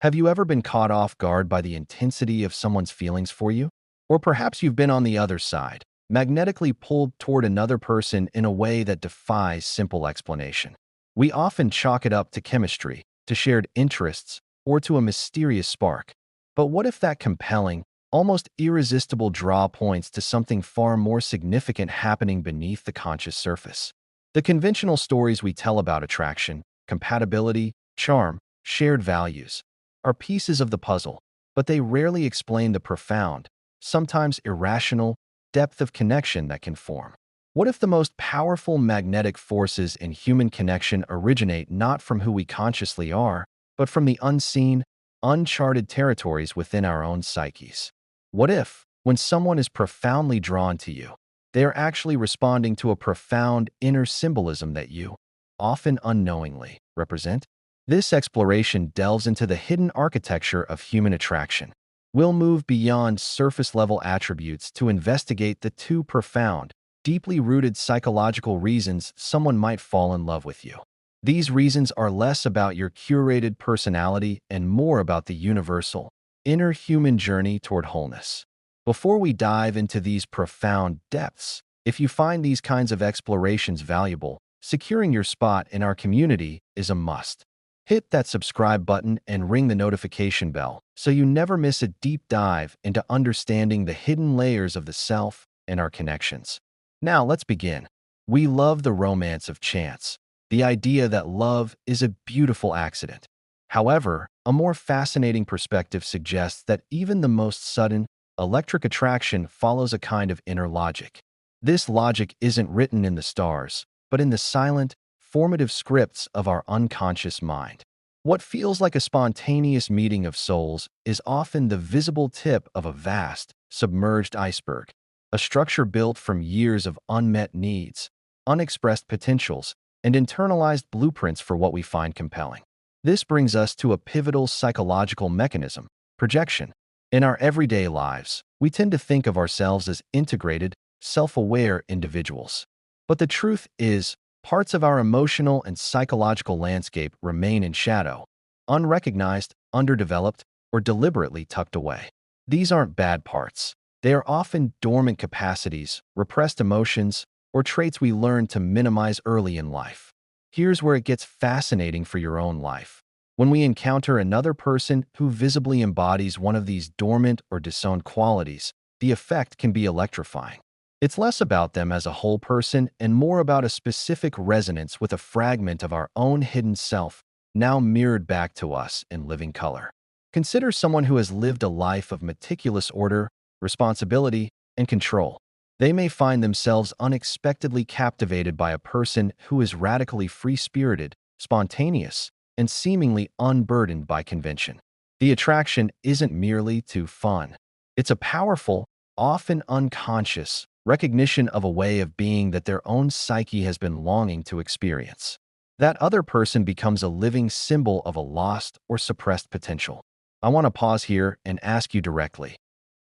Have you ever been caught off guard by the intensity of someone's feelings for you? Or perhaps you've been on the other side, magnetically pulled toward another person in a way that defies simple explanation. We often chalk it up to chemistry, to shared interests, or to a mysterious spark. But what if that compelling, almost irresistible draw points to something far more significant happening beneath the conscious surface? The conventional stories we tell about attraction, compatibility, charm, shared values, are pieces of the puzzle, but they rarely explain the profound, sometimes irrational, depth of connection that can form. What if the most powerful magnetic forces in human connection originate not from who we consciously are, but from the unseen, uncharted territories within our own psyches? What if, when someone is profoundly drawn to you, they are actually responding to a profound inner symbolism that you, often unknowingly, represent? This exploration delves into the hidden architecture of human attraction. We'll move beyond surface-level attributes to investigate the two profound, deeply rooted psychological reasons someone might fall in love with you. These reasons are less about your curated personality and more about the universal, inner human journey toward wholeness. Before we dive into these profound depths, if you find these kinds of explorations valuable, securing your spot in our community is a must. Hit that subscribe button and ring the notification bell so you never miss a deep dive into understanding the hidden layers of the self and our connections. Now let's begin. We love the romance of chance, the idea that love is a beautiful accident. However, a more fascinating perspective suggests that even the most sudden, electric attraction follows a kind of inner logic. This logic isn't written in the stars, but in the silent, formative scripts of our unconscious mind. What feels like a spontaneous meeting of souls is often the visible tip of a vast, submerged iceberg, a structure built from years of unmet needs, unexpressed potentials, and internalized blueprints for what we find compelling. This brings us to a pivotal psychological mechanism: projection. In our everyday lives, we tend to think of ourselves as integrated, self-aware individuals. But the truth is, parts of our emotional and psychological landscape remain in shadow, unrecognized, underdeveloped, or deliberately tucked away. These aren't bad parts. They are often dormant capacities, repressed emotions, or traits we learn to minimize early in life. Here's where it gets fascinating for your own life. When we encounter another person who visibly embodies one of these dormant or disowned qualities, the effect can be electrifying. It's less about them as a whole person and more about a specific resonance with a fragment of our own hidden self, now mirrored back to us in living color. Consider someone who has lived a life of meticulous order, responsibility, and control. They may find themselves unexpectedly captivated by a person who is radically free-spirited, spontaneous, and seemingly unburdened by convention. The attraction isn't merely to fun. It's a powerful, often unconscious, recognition of a way of being that their own psyche has been longing to experience. That other person becomes a living symbol of a lost or suppressed potential. I want to pause here and ask you directly.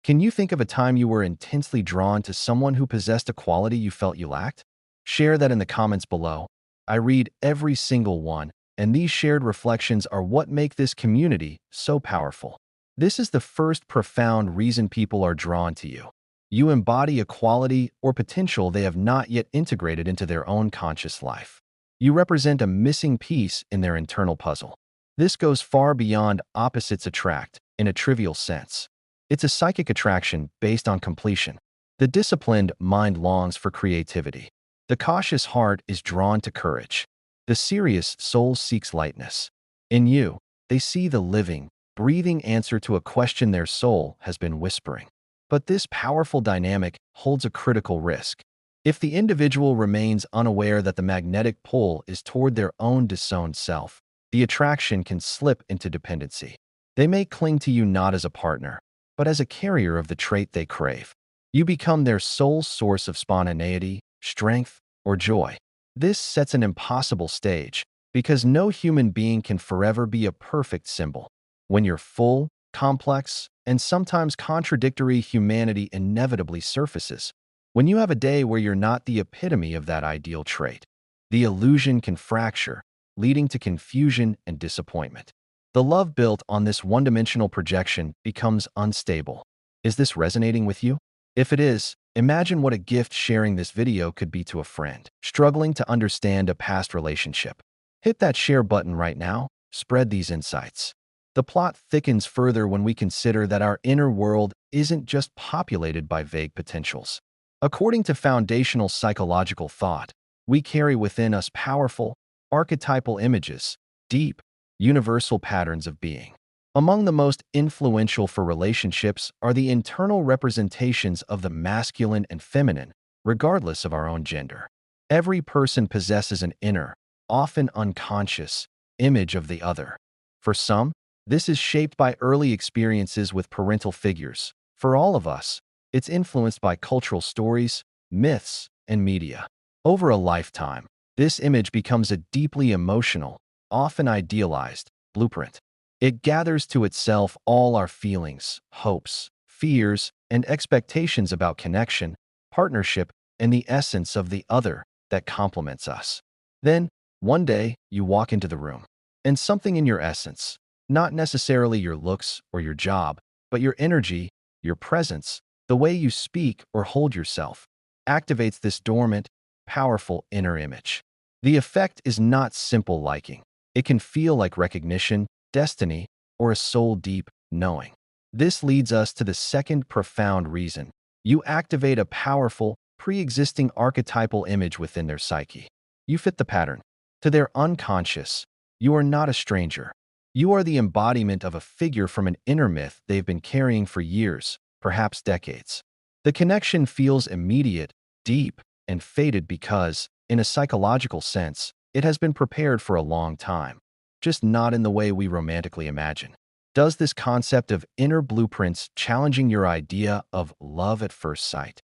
Can you think of a time you were intensely drawn to someone who possessed a quality you felt you lacked? Share that in the comments below. I read every single one, and these shared reflections are what make this community so powerful. This is the first profound reason people are drawn to you. You embody a quality or potential they have not yet integrated into their own conscious life. You represent a missing piece in their internal puzzle. This goes far beyond opposites attract in a trivial sense. It's a psychic attraction based on completion. The disciplined mind longs for creativity. The cautious heart is drawn to courage. The serious soul seeks lightness. In you, they see the living, breathing answer to a question their soul has been whispering. But this powerful dynamic holds a critical risk. If the individual remains unaware that the magnetic pull is toward their own disowned self, the attraction can slip into dependency. They may cling to you not as a partner, but as a carrier of the trait they crave. You become their sole source of spontaneity, strength, or joy. This sets an impossible stage, because no human being can forever be a perfect symbol. When your full, complex, and sometimes contradictory humanity inevitably surfaces, when you have a day where you're not the epitome of that ideal trait, the illusion can fracture, leading to confusion and disappointment. The love built on this one-dimensional projection becomes unstable. Is this resonating with you? If it is, imagine what a gift sharing this video could be to a friend struggling to understand a past relationship. Hit that share button right now. Spread these insights. The plot thickens further when we consider that our inner world isn't just populated by vague potentials. According to foundational psychological thought, we carry within us powerful, archetypal images, deep, universal patterns of being. Among the most influential for relationships are the internal representations of the masculine and feminine, regardless of our own gender. Every person possesses an inner, often unconscious, image of the other. For some, this is shaped by early experiences with parental figures. For all of us, it's influenced by cultural stories, myths, and media. Over a lifetime, this image becomes a deeply emotional, often idealized, blueprint. It gathers to itself all our feelings, hopes, fears, and expectations about connection, partnership, and the essence of the other that complements us. Then, one day, you walk into the room, and something in your essence, not necessarily your looks or your job, but your energy, your presence, the way you speak or hold yourself, activates this dormant, powerful inner image. The effect is not simple liking. It can feel like recognition, destiny, or a soul-deep knowing. This leads us to the second profound reason. You activate a powerful, pre-existing archetypal image within their psyche. You fit the pattern. To their unconscious, you are not a stranger. You are the embodiment of a figure from an inner myth they've been carrying for years, perhaps decades. The connection feels immediate, deep, and fated because, in a psychological sense, it has been prepared for a long time, just not in the way we romantically imagine. Does this concept of inner blueprints challenging your idea of love at first sight?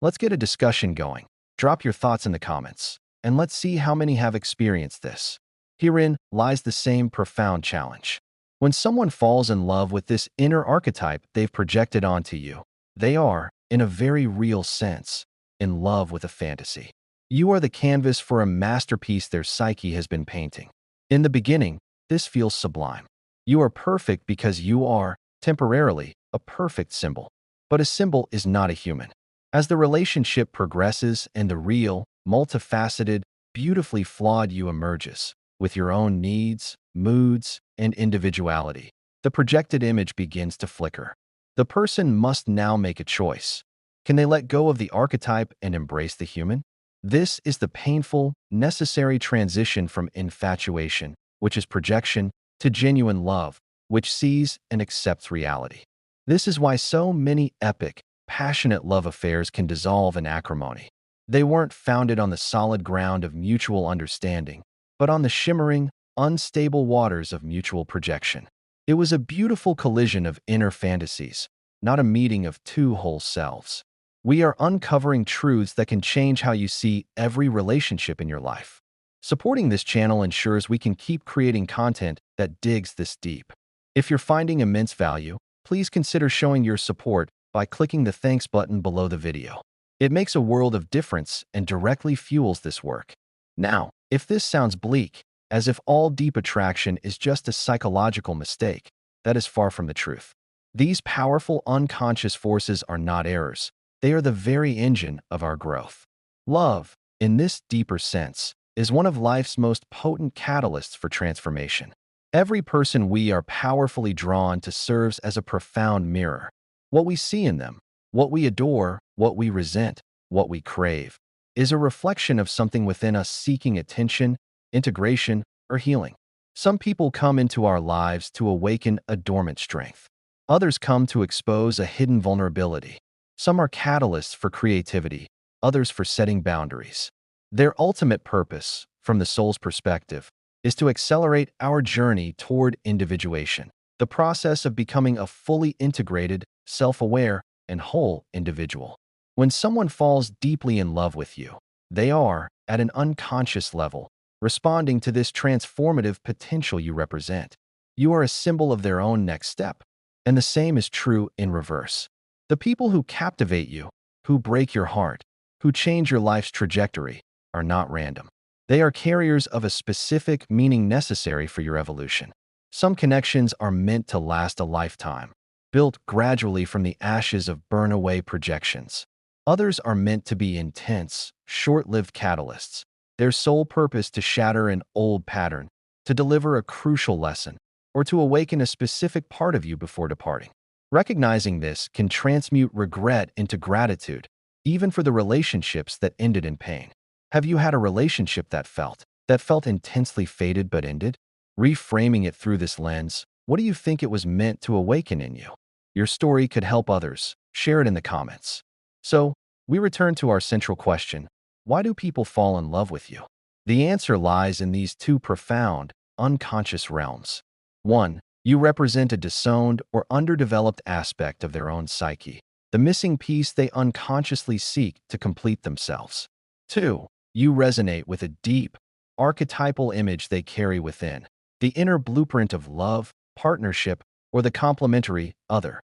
Let's get a discussion going. Drop your thoughts in the comments, and let's see how many have experienced this. Herein lies the same profound challenge. When someone falls in love with this inner archetype they've projected onto you, they are, in a very real sense, in love with a fantasy. You are the canvas for a masterpiece their psyche has been painting. In the beginning, this feels sublime. You are perfect because you are, temporarily, a perfect symbol. But a symbol is not a human. As the relationship progresses and the real, multifaceted, beautifully flawed you emerges, with your own needs, moods, and individuality, the projected image begins to flicker. The person must now make a choice. Can they let go of the archetype and embrace the human? This is the painful, necessary transition from infatuation, which is projection, to genuine love, which sees and accepts reality. This is why so many epic, passionate love affairs can dissolve in acrimony. They weren't founded on the solid ground of mutual understanding, but on the shimmering, unstable waters of mutual projection. It was a beautiful collision of inner fantasies, not a meeting of two whole selves. We are uncovering truths that can change how you see every relationship in your life. Supporting this channel ensures we can keep creating content that digs this deep. If you're finding immense value, please consider showing your support by clicking the thanks button below the video. It makes a world of difference and directly fuels this work. Now, if this sounds bleak, as if all deep attraction is just a psychological mistake, that is far from the truth. These powerful unconscious forces are not errors. They are the very engine of our growth. Love, in this deeper sense, is one of life's most potent catalysts for transformation. Every person we are powerfully drawn to serves as a profound mirror. What we see in them, what we adore, what we resent, what we crave, is a reflection of something within us seeking attention, integration, or healing. Some people come into our lives to awaken a dormant strength. Others come to expose a hidden vulnerability. Some are catalysts for creativity, others for setting boundaries. Their ultimate purpose, from the soul's perspective, is to accelerate our journey toward individuation, the process of becoming a fully integrated, self-aware, and whole individual. When someone falls deeply in love with you, they are, at an unconscious level, responding to this transformative potential you represent. You are a symbol of their own next step, and the same is true in reverse. The people who captivate you, who break your heart, who change your life's trajectory, are not random. They are carriers of a specific meaning necessary for your evolution. Some connections are meant to last a lifetime, built gradually from the ashes of burn-away projections. Others are meant to be intense, short-lived catalysts, their sole purpose to shatter an old pattern, to deliver a crucial lesson, or to awaken a specific part of you before departing. Recognizing this can transmute regret into gratitude, even for the relationships that ended in pain. Have you had a relationship that felt intensely fated but ended? Reframing it through this lens, what do you think it was meant to awaken in you? Your story could help others. Share it in the comments. So, we return to our central question: why do people fall in love with you? The answer lies in these two profound, unconscious realms. 1. You represent a disowned or underdeveloped aspect of their own psyche, the missing piece they unconsciously seek to complete themselves. 2. You resonate with a deep, archetypal image they carry within, the inner blueprint of love, partnership, or the complementary other.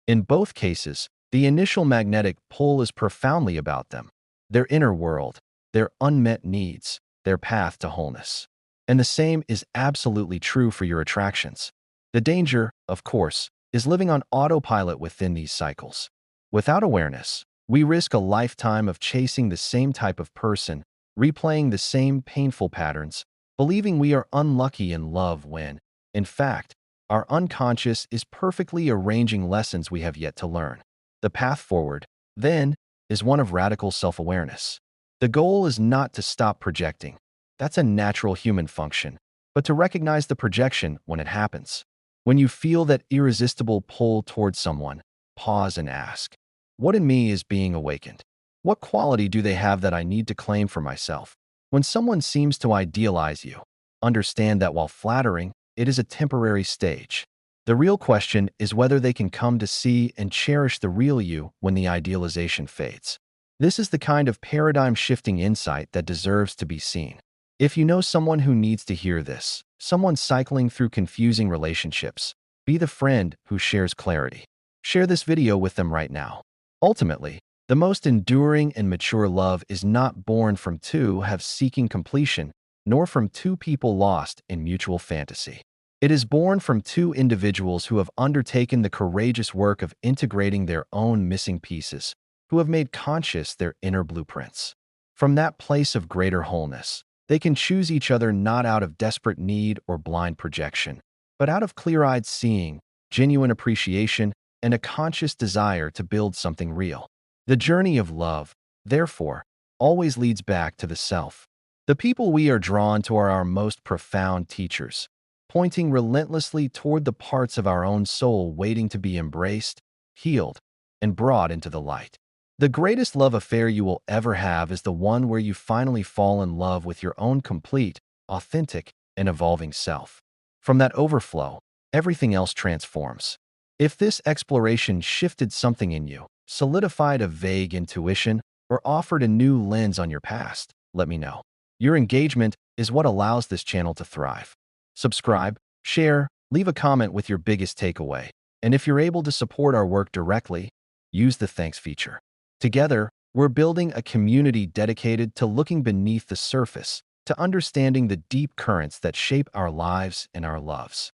In both cases, the initial magnetic pull is profoundly about them, their inner world, their unmet needs, their path to wholeness. And the same is absolutely true for your attractions. The danger, of course, is living on autopilot within these cycles. Without awareness, we risk a lifetime of chasing the same type of person, replaying the same painful patterns, believing we are unlucky in love when, in fact, our unconscious is perfectly arranging lessons we have yet to learn. The path forward, then, is one of radical self-awareness. The goal is not to stop projecting. That's a natural human function, but to recognize the projection when it happens. When you feel that irresistible pull towards someone, pause and ask, what in me is being awakened? What quality do they have that I need to claim for myself? When someone seems to idealize you, understand that while flattering, it is a temporary stage. The real question is whether they can come to see and cherish the real you when the idealization fades. This is the kind of paradigm-shifting insight that deserves to be seen. If you know someone who needs to hear this, someone cycling through confusing relationships, be the friend who shares clarity. Share this video with them right now. Ultimately, the most enduring and mature love is not born from two have seeking completion, nor from two people lost in mutual fantasy. It is born from two individuals who have undertaken the courageous work of integrating their own missing pieces, who have made conscious their inner blueprints. From that place of greater wholeness, they can choose each other not out of desperate need or blind projection, but out of clear-eyed seeing, genuine appreciation, and a conscious desire to build something real. The journey of love, therefore, always leads back to the self. The people we are drawn to are our most profound teachers, pointing relentlessly toward the parts of our own soul waiting to be embraced, healed, and brought into the light. The greatest love affair you will ever have is the one where you finally fall in love with your own complete, authentic, and evolving self. From that overflow, everything else transforms. If this exploration shifted something in you, solidified a vague intuition, or offered a new lens on your past, let me know. Your engagement is what allows this channel to thrive. Subscribe, share, leave a comment with your biggest takeaway, and if you're able to support our work directly, use the thanks feature. Together, we're building a community dedicated to looking beneath the surface, to understanding the deep currents that shape our lives and our loves.